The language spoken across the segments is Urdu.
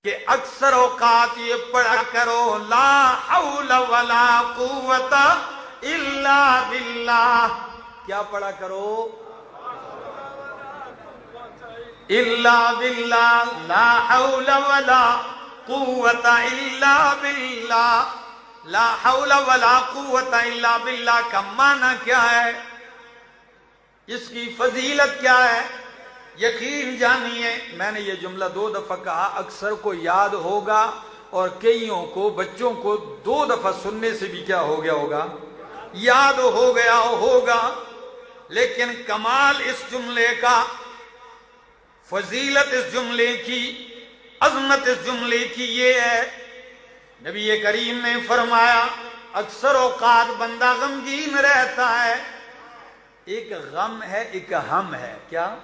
کہ اکثر اوقات یہ پڑھا کرو لا حول ولا قوت الا باللہ. کیا پڑھا کرو؟ الا باللہ، لا حول ولا قوت الا باللہ. لا حول ولا قوت الا باللہ کا معنی کیا ہے؟ اس کی فضیلت کیا ہے؟ یقین جانیے، میں نے یہ جملہ 2 دفعہ کہا، اکثر کو یاد ہوگا اور کئیوں کو بچوں کو 2 دفعہ سننے سے بھی کیا ہو گیا ہوگا؟ یاد ہو گیا ہوگا. لیکن کمال اس جملے کا، فضیلت اس جملے کی، عظمت اس جملے کی یہ ہے، نبی کریم نے فرمایا اکثر اوقات بندہ غمگین رہتا ہے. ایک غم ہے، ایک ہم ہے. کیا؟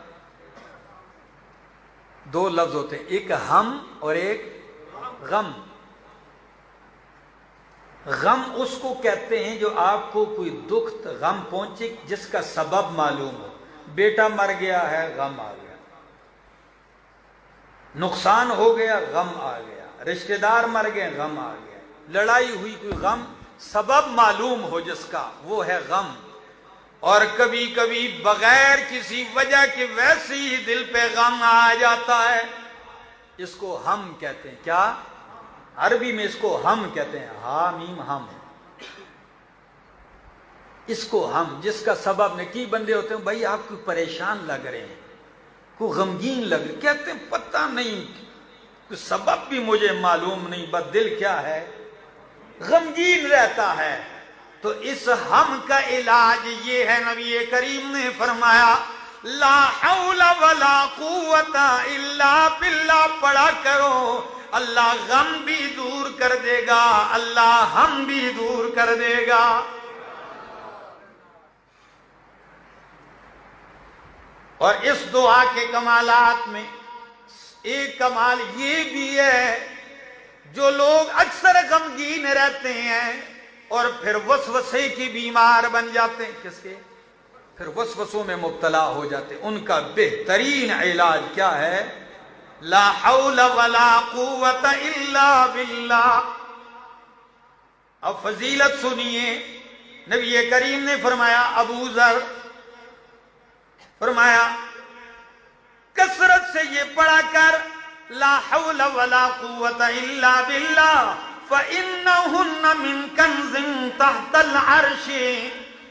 2 لفظ ہوتے ہیں، ایک ہم اور ایک غم. غم اس کو کہتے ہیں جو آپ کو کوئی دکھ غم پہنچے جس کا سبب معلوم ہو. بیٹا مر گیا ہے، غم آ گیا. نقصان ہو گیا، غم آ گیا. رشتہ دار مر گئے، غم آ گیا. لڑائی ہوئی، کوئی غم سبب معلوم ہو جس کا، وہ ہے غم. اور کبھی کبھی بغیر کسی وجہ کے ویسے ہی دل پہ غم آ جاتا ہے. اس کو ہم کہتے ہیں. کیا؟ عربی میں اس کو ہم کہتے ہیں، ہا میم ہم. اس کو ہم، جس کا سبب نہیں. کی بندے ہوتے ہیں بھائی آپ کو پریشان لگ رہے ہیں، کو غمگین لگ رہے، کہتے ہیں پتہ نہیں، کوئی سبب بھی مجھے معلوم نہیں، بس دل کیا ہے؟ غمگین رہتا ہے. تو اس ہم کا علاج یہ ہے، نبی کریم نے فرمایا لا حول ولا قوت الا باللہ پڑھا کرو. اللہ غم بھی دور کر دے گا، اللہ ہم بھی دور کر دے گا. اور اس دعا کے کمالات میں ایک کمال یہ بھی ہے، جو لوگ اکثر غمگین رہتے ہیں اور پھر وسوسے کی بیمار بن جاتے ہیں. کس کے؟ پھر وسوسوں میں مبتلا ہو جاتے ہیں. ان کا بہترین علاج کیا ہے؟ لا حول ولا قوت الا باللہ. اب فضیلت سنیے، نبی کریم نے فرمایا، ابو ذر فرمایا کثرت سے یہ پڑھا کر لا حول ولا قوت الا باللہ فإنہن من کنز تحت العرش.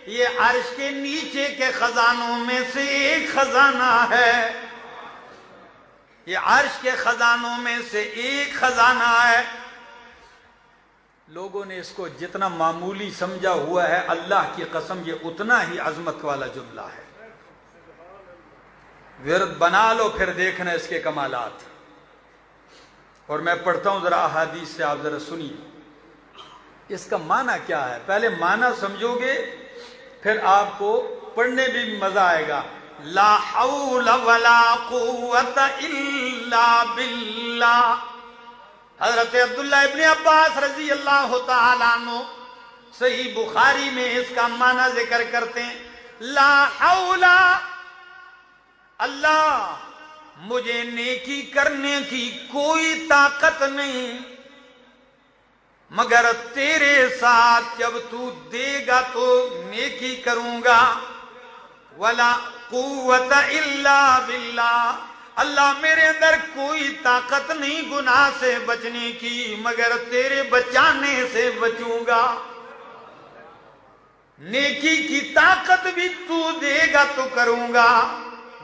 یہ عرش کے نیچے کے خزانوں میں سے ایک خزانہ ہے. یہ عرش کے خزانوں میں سے ایک خزانہ ہے. لوگوں نے اس کو جتنا معمولی سمجھا ہوا ہے، اللہ کی قسم یہ اتنا ہی عظمت والا جملہ ہے. ورد بنا لو، پھر دیکھنا اس کے کمالات. اور میں پڑھتا ہوں ذرا احادیث سے، آپ ذرا سنیے اس کا معنی کیا ہے. پہلے معنی سمجھو گے پھر آپ کو پڑھنے بھی مزہ آئے گا. لا حول ولا قوت الا باللہ. حضرت عبداللہ ابن عباس رضی اللہ تعالیٰ عنہ صحیح بخاری میں اس کا معنی ذکر کرتے ہیں. لا حول، اللہ مجھے نیکی کرنے کی کوئی طاقت نہیں مگر تیرے ساتھ جب تو دے گا تو نیکی کروں گا. ولا قوت الا باللہ، اللہ میرے اندر کوئی طاقت نہیں گناہ سے بچنے کی مگر تیرے بچانے سے بچوں گا. نیکی کی طاقت بھی تو دے گا تو کروں گا،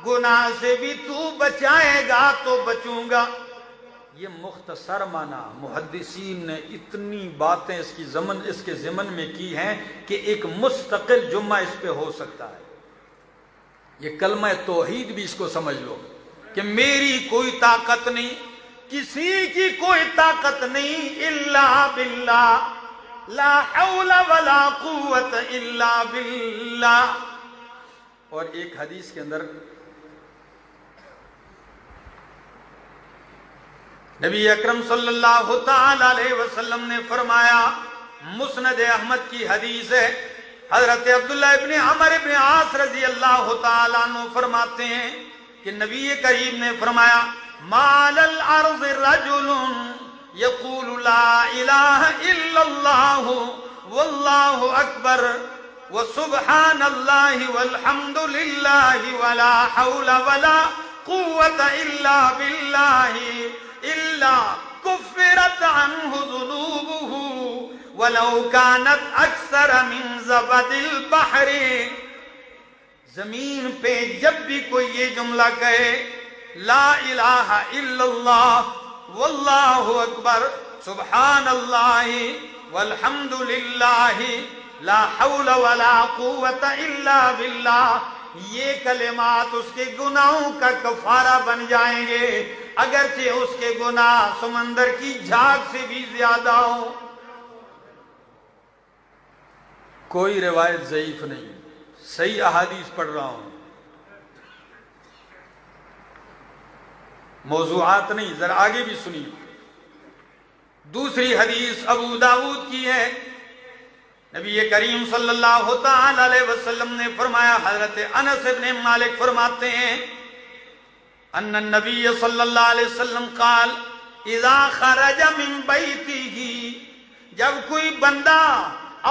گناہ سے بھی تو بچائے گا تو بچوں گا. یہ مختصر معنی محدثین نے اتنی باتیں اس کے ضمن میں کی ہیں کہ ایک مستقل جمعہ اس پہ ہو سکتا ہے. یہ کلمہ توحید بھی اس کو سمجھ لو کہ میری کوئی طاقت نہیں، کسی کی کوئی طاقت نہیں، الا باللہ، لا حول ولا قوت الا باللہ. اور ایک حدیث کے اندر نبی اکرم صلی اللہ تعالی علیہ وسلم نے فرمایا، مسند احمد کی حدیث ہے، حضرت عبداللہ ابن عمر ابن عاص رضی اللہ تعالیٰ عنہ فرماتے ہیں کہ نبی کریم نے فرمایا، مال الارض رجل یقول لا الہ الا اللہ واللہ اکبر وسبحان اللہ والحمد للہ ولا حول ولا قوة الا باللہ الا کفرت عنہ ذنوبہ ولو كانت اکثر من زبد البحر. زمین پہ جب بھی کوئی یہ جملہ کہے لا الہ الا اللہ واللہ اکبر سبحان اللہ والحمد للہ لا حول ولا قوة الا باللہ، یہ کلمات اس کے گناہوں کا کفارہ بن جائیں گے اگرچہ اس کے گناہ سمندر کی جھاگ سے بھی زیادہ ہوں. کوئی روایت ضعیف نہیں، صحیح احادیث پڑھ رہا ہوں، موضوعات نہیں. ذرا آگے بھی سنیے. دوسری حدیث ابو داؤد کی ہے. نبی کریم صلی اللہ تعالی علیہ وسلم نے فرمایا، حضرت انس بن مالک فرماتے ہیں ان النبی صلی اللہ علیہ وسلم قال اذا خرج من بیتہ، جب کوئی بندہ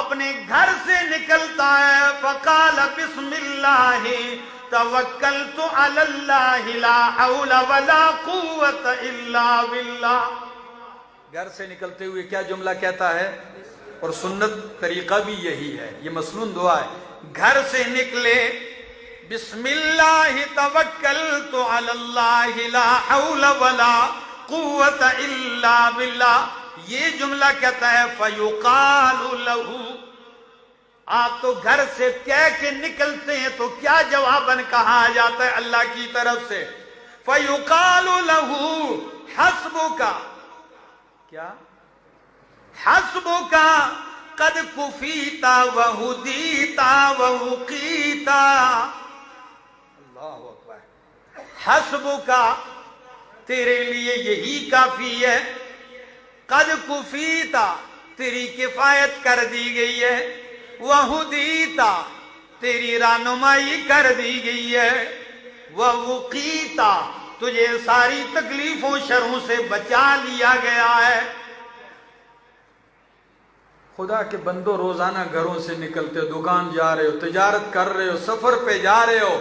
اپنے گھر سے نکلتا ہے فقال بسم اللہ توکلت علی اللہ لا حول ولا قوة الا باللہ. گھر سے نکلتے ہوئے کیا جملہ کہتا ہے؟ اور سنت طریقہ بھی یہی ہے، یہ مسنون دعا ہے. گھر سے نکلے بسم اللہ توکلت علی اللہ لا حول ولا قوة الا باللہ، یہ جملہ کہتا ہے فیقال لہ. آپ تو گھر سے کہہ کے نکلتے ہیں تو کیا جواباً کہا جاتا ہے اللہ کی طرف سے؟ فیقال لہ حسبک، کیا؟ حسبک قد کفیت وہدیت ووقیت. اللہ اکبر. حسبک تیرے لیے یہی کافی ہے، قد کفیت تیری کفایت کر دی گئی ہے، وہدیت تیری رہنمائی کر دی گئی ہے، ووقیت تجھے ساری تکلیفوں شروں سے بچا لیا گیا ہے. خدا کے بندو روزانہ گھروں سے نکلتے ہو، دکان جا رہے ہو، تجارت کر رہے ہو، سفر پہ جا رہے ہو،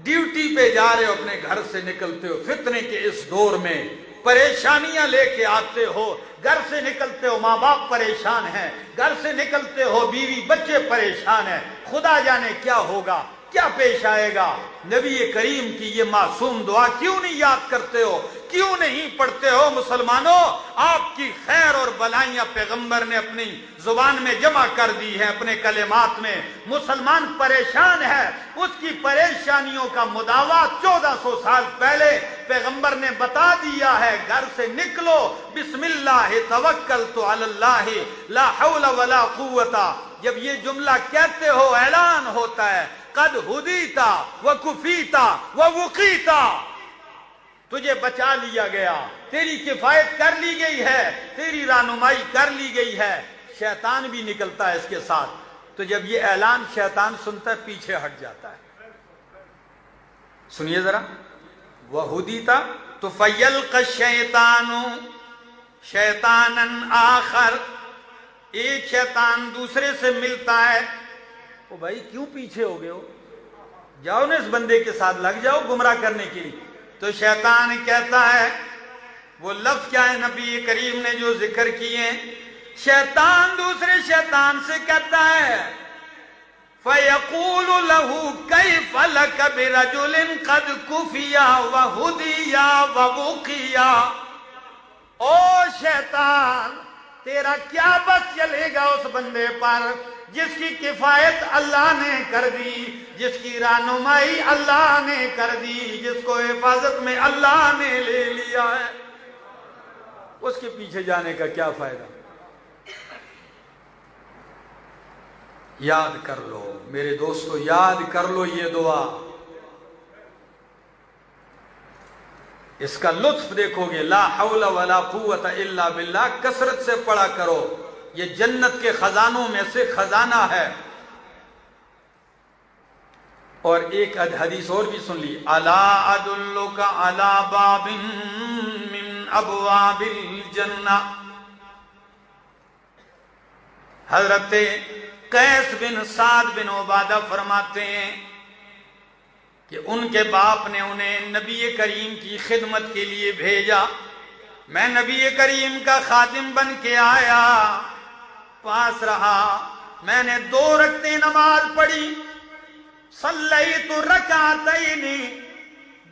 ڈیوٹی پہ جا رہے ہو، اپنے گھر سے نکلتے ہو، فتنے کے اس دور میں پریشانیاں لے کے آتے ہو. گھر سے نکلتے ہو ماں باپ پریشان ہیں، گھر سے نکلتے ہو بیوی بچے پریشان ہیں، خدا جانے کیا ہوگا، کیا پیش آئے گا. نبی کریم کی یہ معصوم دعا کیوں نہیں یاد کرتے ہو، کیوں نہیں پڑھتے ہو؟ مسلمانوں، آپ کی خیر اور بلائیاں پیغمبر نے اپنی زبان میں جمع کر دی ہے، اپنے کلمات میں. مسلمان پریشان ہے، اس کی پریشانیوں کا مداوع 1400 سال پہلے پیغمبر نے بتا دیا ہے. گھر سے نکلو بسم اللہ توکلت علی اللہ لا حول ولا قوة. جب یہ جملہ کہتے ہو اعلان ہوتا ہے قد ہدیت وکفیت ووقیت، تجھے بچا لیا گیا، تیری کفایت کر لی گئی ہے، تیری رہنمائی کر لی گئی ہے. شیطان بھی نکلتا ہے اس کے ساتھ. تو جب یہ اعلان شیطان سنتا ہے پیچھے ہٹ جاتا ہے. سنیے ذرا. وہدیت تو فیلقی الشیطان شیطانا آخر، ایک شیطان دوسرے سے ملتا ہے. او بھائی کیوں پیچھے ہو گئے ہو، جاؤ نا اس بندے کے ساتھ لگ جاؤ گمراہ کرنے کے لیے. تو شیطان کہتا ہے، وہ لفظ کیا ہے نبی کریم نے جو ذکر کیے، شیطان دوسرے شیطان سے کہتا ہے فَيَقُولُ لَهُ كَيْفَ لَكَ بِرَجُلٍ قَدْ كُفِيَ وَهُدِيَ وَوُقِيَ. او شیطان، تیرا کیا بس چلے گا اس بندے پر جس کی کفایت اللہ نے کر دی، جس کی رہنمائی اللہ نے کر دی، جس کو حفاظت میں اللہ نے لے لیا ہے. اس کے پیچھے جانے کا کیا فائدہ؟ یاد کر لو میرے دوستو، یاد کر لو یہ دعا. اس کا لطف دیکھو گے. لا حول ولا قوت الا باللہ کثرت سے پڑھا کرو، یہ جنت کے خزانوں میں سے خزانہ ہے. اور ایک حدیث اور بھی سن لی. الا ادلک علی باب من ابواب الجنہ. حضرت قیس بن سعد بن عبادہ فرماتے ہیں کہ ان کے باپ نے انہیں نبی کریم کی خدمت کے لیے بھیجا. میں نبی کریم کا خادم بن کے آیا، پاس رہا، میں نے 2 رکعتیں نماز پڑھی. صلیت رکعتین،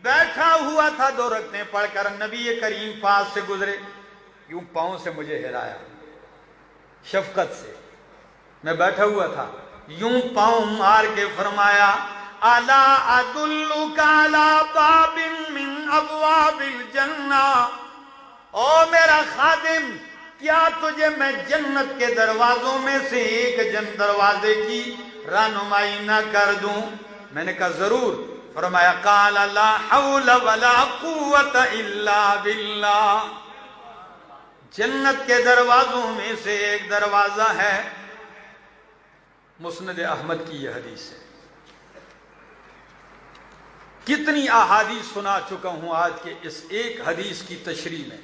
بیٹھا ہوا تھا 2 رکعتیں پڑھ کر، نبی کریم پاس سے گزرے، یوں پاؤں سے مجھے ہلایا شفقت سے. میں بیٹھا ہوا تھا، یوں پاؤں مار کے فرمایا الا ادلک علی باب من ابواب الجنہ، او میرا خادم، کیا تجھے میں جنت کے دروازوں میں سے ایک دروازے کی رہنمائی نہ کر دوں؟ میں نے کہا ضرور. فرمایا قال لا حول ولا قوت الا باللہ. جنت کے دروازوں میں سے ایک دروازہ ہے، مسند احمد کی یہ حدیث ہے. کتنی احادیث سنا چکا ہوں آج کے اس ایک حدیث کی تشریح میں.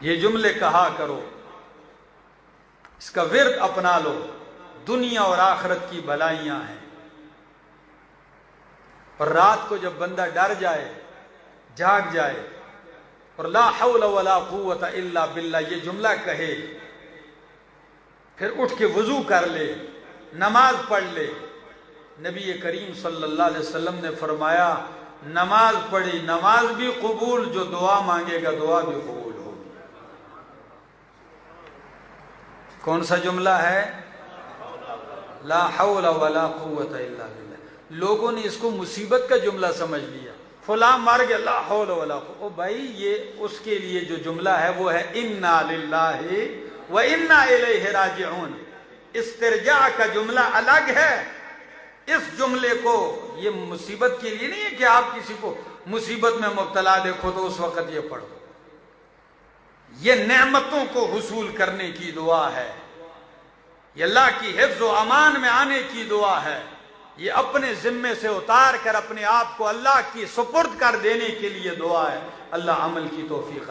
یہ جملے کہا کرو، اس کا ورد اپنا لو، دنیا اور آخرت کی بھلائیاں ہیں. اور رات کو جب بندہ ڈر جائے، جاگ جائے اور لا حول ولا قوت الا باللہ یہ جملہ کہے، پھر اٹھ کے وضو کر لے، نماز پڑھ لے. نبی کریم صلی اللہ علیہ وسلم نے فرمایا نماز پڑھی، نماز بھی قبول، جو دعا مانگے گا دعا بھی قبول ہوگی. کون سا جملہ ہے؟ لا حول ولا قوت الا باللہ. لوگوں نے اس کو مصیبت کا جملہ سمجھ لیا، فلاں مر گیا لا حول ولا قوت. او بھائی، یہ اس کے لیے جو جملہ ہے وہ ہے انا للہ وَإِنَّا إِلَيْهِ رَاجِعُونَ. استرجاع کا جملہ الگ ہے. اس جملے کو یہ مصیبت کے لیے نہیں ہے کہ آپ کسی کو مصیبت میں مبتلا دیکھو تو اس وقت یہ پڑھو. یہ نعمتوں کو حصول کرنے کی دعا ہے، یہ اللہ کی حفظ و امان میں آنے کی دعا ہے. یہ اپنے ذمے سے اتار کر اپنے آپ کو اللہ کی سپرد کر دینے کے لیے دعا ہے. اللہ عمل کی توفیق